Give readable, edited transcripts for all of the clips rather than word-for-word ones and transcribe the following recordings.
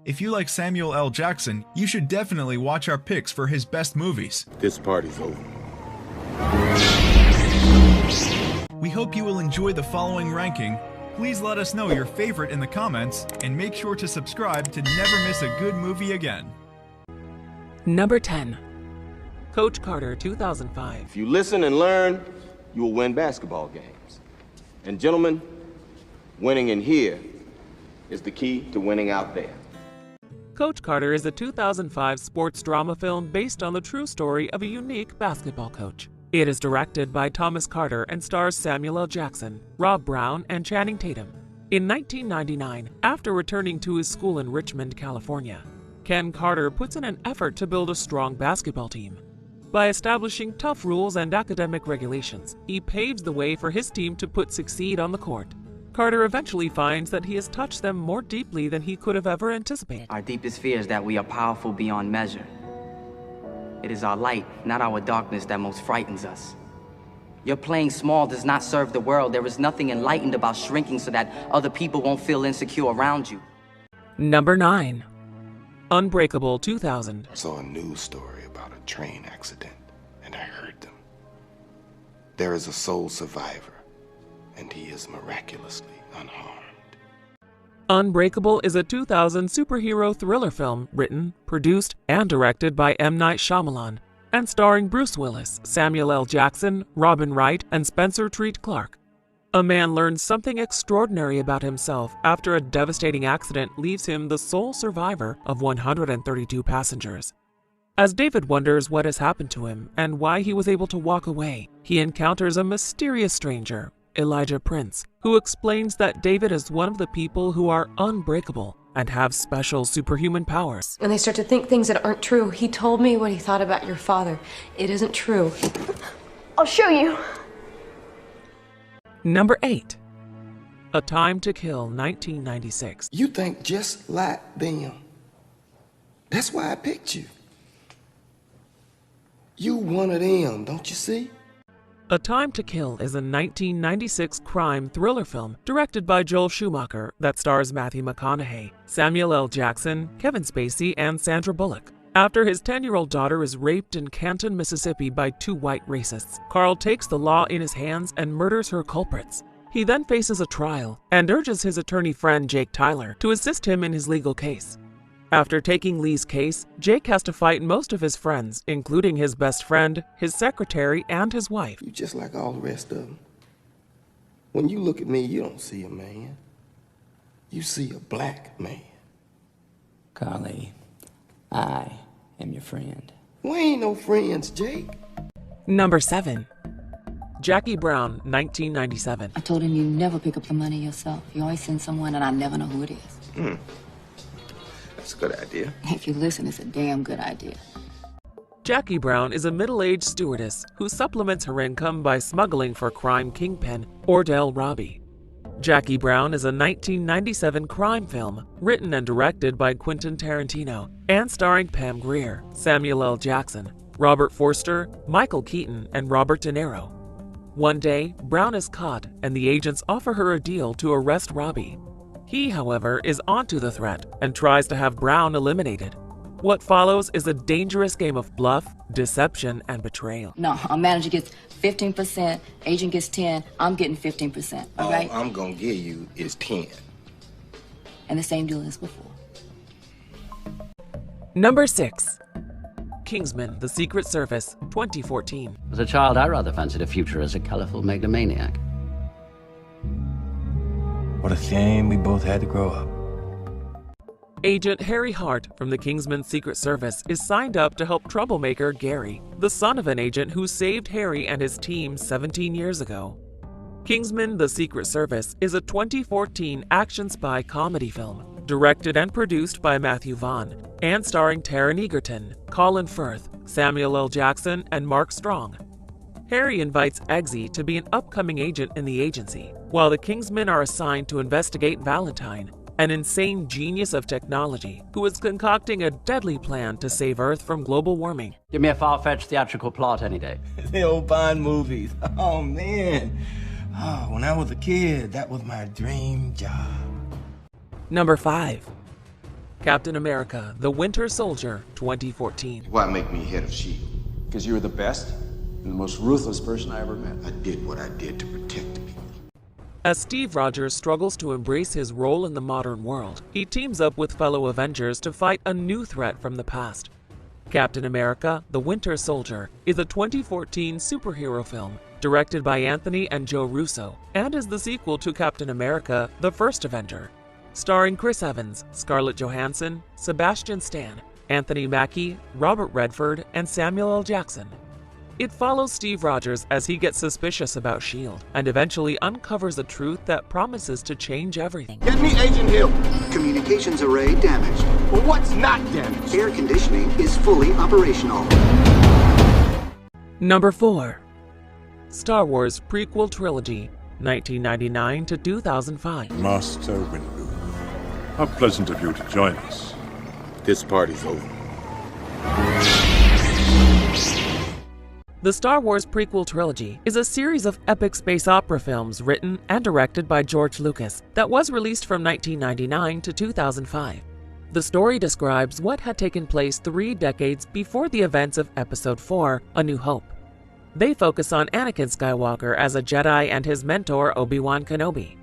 If you like Samuel L. Jackson, you should definitely watch our picks for his best movies. This party's over. We hope you will enjoy the following ranking. Please let us know your favorite in the comments, and make sure to subscribe to never miss a good movie again. Number 10. Coach Carter, 2005. If you listen and learn, you will win basketball games. And gentlemen, winning in here is the key to winning out there. Coach Carter is a 2005 sports drama film based on the true story of a unique basketball coach. It is directed by Thomas Carter and stars Samuel L. Jackson, Rob Brown, and Channing Tatum. In 1999, after returning to his school in Richmond, California, Ken Carter puts in an effort to build a strong basketball team. By establishing tough rules and academic regulations, he paves the way for his team to succeed on the court. Carter eventually finds that he has touched them more deeply than he could have ever anticipated. Our deepest fear is that we are powerful beyond measure. It is our light, not our darkness, that most frightens us. Your playing small does not serve the world. There is nothing enlightened about shrinking so that other people won't feel insecure around you. Number 9. Unbreakable, 2000. I saw a news story about a train accident, and I heard them. There is a sole survivor, and he is miraculously unharmed. Unbreakable is a 2000 superhero thriller film written, produced, and directed by M. Night Shyamalan, and starring Bruce Willis, Samuel L. Jackson, Robin Wright, and Spencer Treat Clark. A man learns something extraordinary about himself after a devastating accident leaves him the sole survivor of 132 passengers. As David wonders what has happened to him and why he was able to walk away, he encounters a mysterious stranger, Elijah Prince, who explains that David is one of the people who are unbreakable and have special superhuman powers. And they start to think things that aren't true. He told me what he thought about your father. It isn't true. I'll show you. Number 8. A Time to Kill, 1996. You think just like them. That's why I picked you. You one of them, don't you see? A Time to Kill is a 1996 crime thriller film directed by Joel Schumacher that stars Matthew McConaughey, Samuel L. Jackson, Kevin Spacey, and Sandra Bullock. After his 10-year-old daughter is raped in Canton, Mississippi by 2 white racists, Carl takes the law in his hands and murders her culprits. He then faces a trial and urges his attorney friend Jake Tyler to assist him in his legal case. After taking Lee's case, Jake has to fight most of his friends, including his best friend, his secretary, and his wife. You just like all the rest of them. When you look at me, you don't see a man. You see a black man. Carly, I am your friend. We ain't no friends, Jake. Number 7. Jackie Brown, 1997. I told him you never pick up the money yourself. You always send someone and I never know who it is. That's a good idea. If you listen, it's a damn good idea. Jackie Brown is a middle-aged stewardess who supplements her income by smuggling for crime kingpin Ordell Robbie. Jackie Brown is a 1997 crime film written and directed by Quentin Tarantino and starring Pam Grier, Samuel L. Jackson, Robert Forster, Michael Keaton, and Robert De Niro. One day, Brown is caught and the agents offer her a deal to arrest Robbie. He, however, is onto the threat and tries to have Brown eliminated. What follows is a dangerous game of bluff, deception, and betrayal. No, our manager gets 15%, agent gets 10, I'm getting 15%, all right? All I'm gonna give you is 10. And the same deal as before. Number 6. Kingsman: The Secret Service, 2014. As a child, I rather fancied a future as a colorful megalomaniac. What a shame we both had to grow up. Agent Harry Hart from the Kingsman Secret Service is signed up to help troublemaker Gary, the son of an agent who saved Harry and his team 17 years ago. Kingsman: The Secret Service is a 2014 action spy comedy film, directed and produced by Matthew Vaughn, and starring Taron Egerton, Colin Firth, Samuel L. Jackson, and Mark Strong. Harry invites Eggsy to be an upcoming agent in the agency, while the Kingsmen are assigned to investigate Valentine, an insane genius of technology who is concocting a deadly plan to save Earth from global warming. Give me a far-fetched theatrical plot any day. The old Bond movies. Oh, man. Oh, when I was a kid, that was my dream job. Number 5. Captain America, the Winter Soldier, 2014. Why make me head of S.H.I.E.L.D.? Because you were the best and the most ruthless person I ever met. I did what I did to protect the people. As Steve Rogers struggles to embrace his role in the modern world, he teams up with fellow Avengers to fight a new threat from the past. Captain America, the Winter Soldier, is a 2014 superhero film directed by Anthony and Joe Russo and is the sequel to Captain America, the First Avenger. Starring Chris Evans, Scarlett Johansson, Sebastian Stan, Anthony Mackie, Robert Redford, and Samuel L. Jackson. It follows Steve Rogers as he gets suspicious about S.H.I.E.L.D. and eventually uncovers a truth that promises to change everything. Get me Agent Hill. Communications array damaged. Well, what's not damaged? Air conditioning is fully operational. Number 4. Star Wars Prequel Trilogy, 1999 to 2005. Master Windu, how pleasant of you to join us. This party's over. The Star Wars Prequel Trilogy is a series of epic space opera films written and directed by George Lucas that was released from 1999 to 2005. The story describes what had taken place 3 decades before the events of Episode 4, A New Hope. They focus on Anakin Skywalker as a Jedi and his mentor Obi-Wan Kenobi.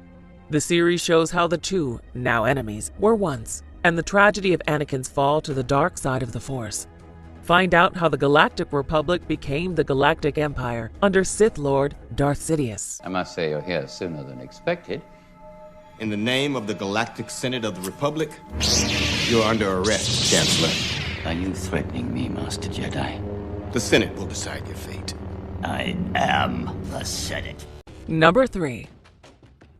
The series shows how the two, now enemies, were once, and the tragedy of Anakin's fall to the dark side of the Force. Find out how the Galactic Republic became the Galactic Empire under Sith Lord Darth Sidious. I must say you're here sooner than expected. In the name of the Galactic Senate of the Republic, you're under arrest, Chancellor. Are you threatening me, Master Jedi? The Senate will decide your fate. I am the Senate. Number 3.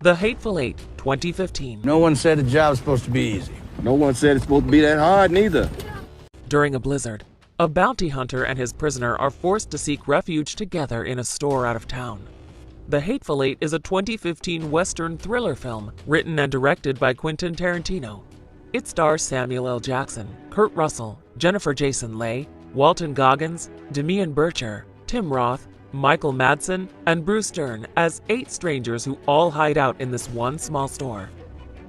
The Hateful Eight, 2015. No one said the job's supposed to be easy. No one said it's supposed to be that hard, neither. During a blizzard, a bounty hunter and his prisoner are forced to seek refuge together in a store out of town. The Hateful Eight is a 2015 Western thriller film written and directed by Quentin Tarantino. It stars Samuel L. Jackson, Kurt Russell, Jennifer Jason Leigh, Walton Goggins, Demian Bircher, Tim Roth, Michael Madsen, and Bruce Dern as 8 strangers who all hide out in this one small store.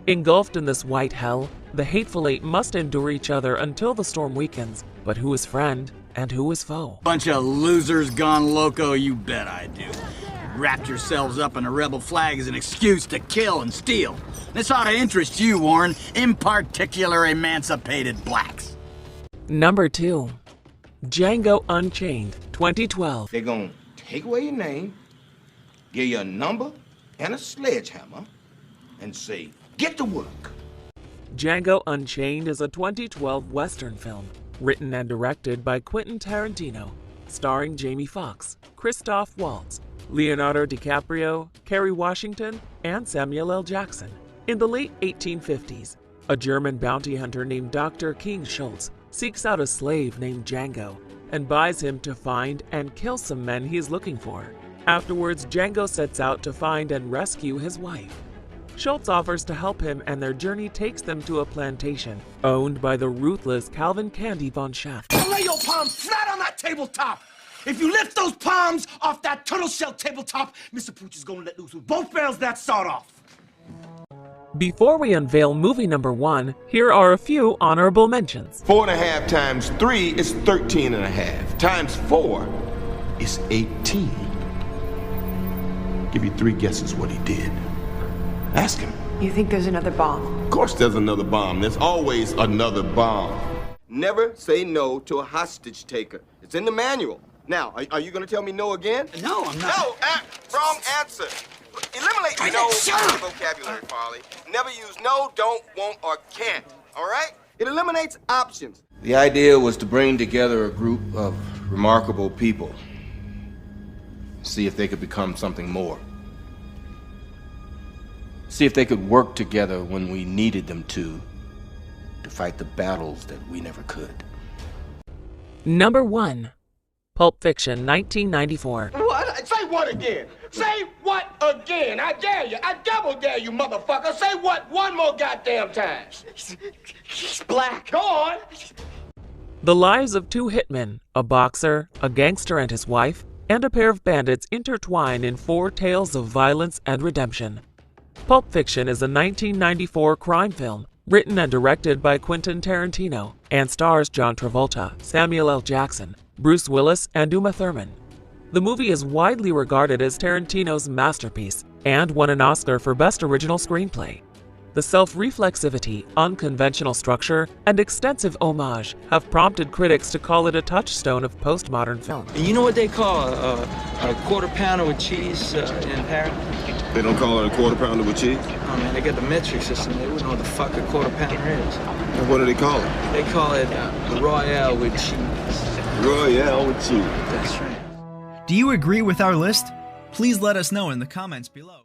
Engulfed in this white hell, the Hateful Eight must endure each other until the storm weakens. But who is friend and who is foe? Bunch of losers gone loco, you bet I do. Wrapped yourselves up in a rebel flag as an excuse to kill and steal. This ought to interest you, Warren, in particular emancipated blacks. Number 2. Django Unchained, 2012. They're gonna take away your name, give you a number and a sledgehammer, and say, get to work. Django Unchained is a 2012 Western film written and directed by Quentin Tarantino, starring Jamie Foxx, Christoph Waltz, Leonardo DiCaprio, Kerry Washington, and Samuel L. Jackson. In the late 1850s, a German bounty hunter named Dr. King Schultz seeks out a slave named Django and buys him to find and kill some men he is looking for. Afterwards, Django sets out to find and rescue his wife. Schultz offers to help him, and their journey takes them to a plantation owned by the ruthless Calvin Candy von Schaft. Lay your palms flat on that tabletop. If you lift those palms off that turtle shell tabletop, Mr. Pooch is gonna let loose with both barrels that sawed off. Before we unveil movie number 1, here are a few honorable mentions. 4.5 times 3 is 13.5. Times 4 is 18. Give you 3 guesses what he did. Ask him. You think there's another bomb? Of course there's another bomb. There's always another bomb. Never say no to a hostage taker. It's in the manual. Now, are you going to tell me no again? No, I'm not. No, wrong answer. Eliminate no from the vocabulary, Farley. Never use no, don't, won't, or can't. All right? It eliminates options. The idea was to bring together a group of remarkable people. See if they could become something more. See if they could work together when we needed them to fight the battles that we never could. Number 1. Pulp Fiction, 1994. What? Say what again? Say what again? I dare you. I double dare you, motherfucker. Say what one more goddamn time. He's black. Go on. The lives of 2 hitmen, a boxer, a gangster and his wife, and a pair of bandits intertwine in 4 tales of violence and redemption. Pulp Fiction is a 1994 crime film Written and directed by Quentin Tarantino, and stars John Travolta, Samuel L. Jackson, Bruce Willis, and Uma Thurman. The movie is widely regarded as Tarantino's masterpiece and won an Oscar for Best Original Screenplay. The self-reflexivity, unconventional structure, and extensive homage have prompted critics to call it a touchstone of postmodern film. You know what they call a quarter pounder with cheese in Paris? They don't call it a quarter pounder with cheese? Oh man, they got the metric system. They wouldn't know what the fuck a quarter pounder is. And what do they call it? They call it the Royale with cheese. Royale with cheese. That's right. Do you agree with our list? Please let us know in the comments below.